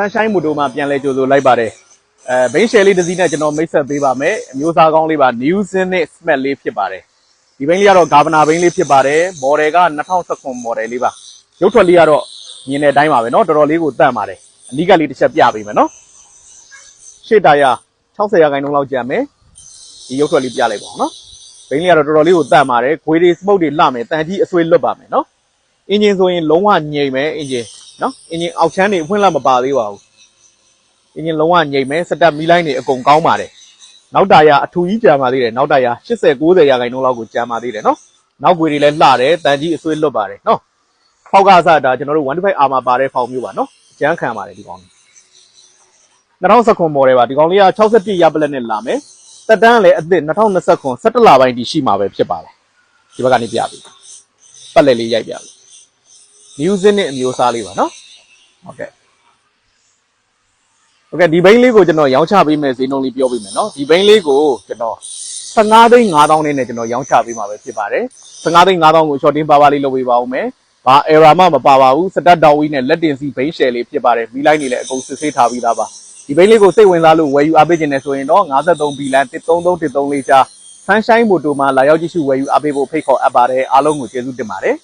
Sunshine မိုတိုမှာပြန်လဲကြိုဆိုလိုက်ပါတယ်ဘိန်းရှယ်လေးတစ်စီးနဲ့ကျွန်တော်မိတ်ဆက်ပေးပါမယ်အမျိုးသားကောင်းလေးပါ New Zenith Smart လေးဖြစ်ပါတယ်ဒီဘိန်းလေးကတော့ဂါဗနာဘိန်းလေးဖြစ်ပါတယ်မော်ဒယ်က2019မော်ဒယ်လေးပါရုပ်ထွက်လေးကတော့မြင်တဲ့အတိုင်းပါပဲเนาะတော်တော်လေးကိုတန့်ပါတယ်အနီးကလေးတစ်ချက်ပြပေးမယ်เนาะရှေ့တာယာ60ရာခိုင်နှုန်းလောက်ကျန်မယ်ဒီရုပ်ထွက်လေးပြလိုက်ပါဦးเนาะဘိန်းလေးကတော့တော်တော်လေးကိုတန့်ပါတယ်ခွေးတွေစမုတ်တွေလှမယ်တန်ကြီးအဆွေးလွတ်ပါမယ်เนาะအင်ဂျင်ဆိုရင်လုံးဝငြိမ်မယ်အင်ဂျင်နော်အင်ဂျင်အောက်ချမ်းတွေအဖွင့်လာမပါသေးပါဘူးအင်ဂျင်လုံးဝငြိမ်မယ်စတက်မီလိုင်းတွေအကုန်ကောင်းပါတယ်နောက်တာယာအထူကြီးကြံပါသေးတယ်နောက်တာယာ80 90ရာခိုင်နှုန်းလောက်ကိုကြံပါသေးတယ်နော်နောက်ွေတွေလည်းလှတယ်တန်ကြီးအဆွေးလွတ်ပါတယ်နော်ဖောက်ကစားတာကျွန်တော်တို့125 အာမာပါတဲ့ဖောက်မျိုးပါနော်ကျန်းခံပါတယ်ဒီကောင်2019မော်ဒယ်ပါဒီကောင်လေးက61ရပလက်နဲ့လာမယ်တက်တန်းလည်းအသစ်2029 17လပိုင်းတည်ရှိမှာပဲဖြစ်ပါတယ်ဒီဘက်ကနေပြပြီပတ်လက်လေးရိုက်ပြပြီNew Zenith အမျိုးအစားလေးပါနော်ဟုတ်ကဲ့ဒီဘိန်းလေးကိုကျွန်တော်ရောင်းချပေးမယ်ဈေးနှုန်းလေးပြောပေးမယ်နော်ဒီဘိန်းလေးကိုကျွန်တော်15သိန်း5000နဲ့ကျွန်တော်ရောင်းချပေးမှာပဲဖြစ်ပါတယ်15သိန်း5000ကို shorting ပါလေးလုပ်ပေးပါဦးမယ်ဘာ error မှမပါပါဘူးစတက်တောက်ဝီးနဲ့လက်တင်စီဘိန်းရှယ်လေးဖြစ်ပါတယ်မီးလိုင်းတွေလည်းအကုန်စစ်ဆေးထားပြီးသားပါဒီဘိန်းလေးကိုစိတ်ဝင်စားလို့ဝယ်ယူအားပေးခြင်းနဲ့ဆိုရင်တော့53ဘီလန်133 134ကြား Sunshine မိုတိုမှာလာရောက်ကြည့်ရှုဝယ်ယူအားပေးဖို့ဖိတ်ခေါ်အပ်ပါတယ်အားလုံးကိုကျေးဇူးတင်ပါတယ်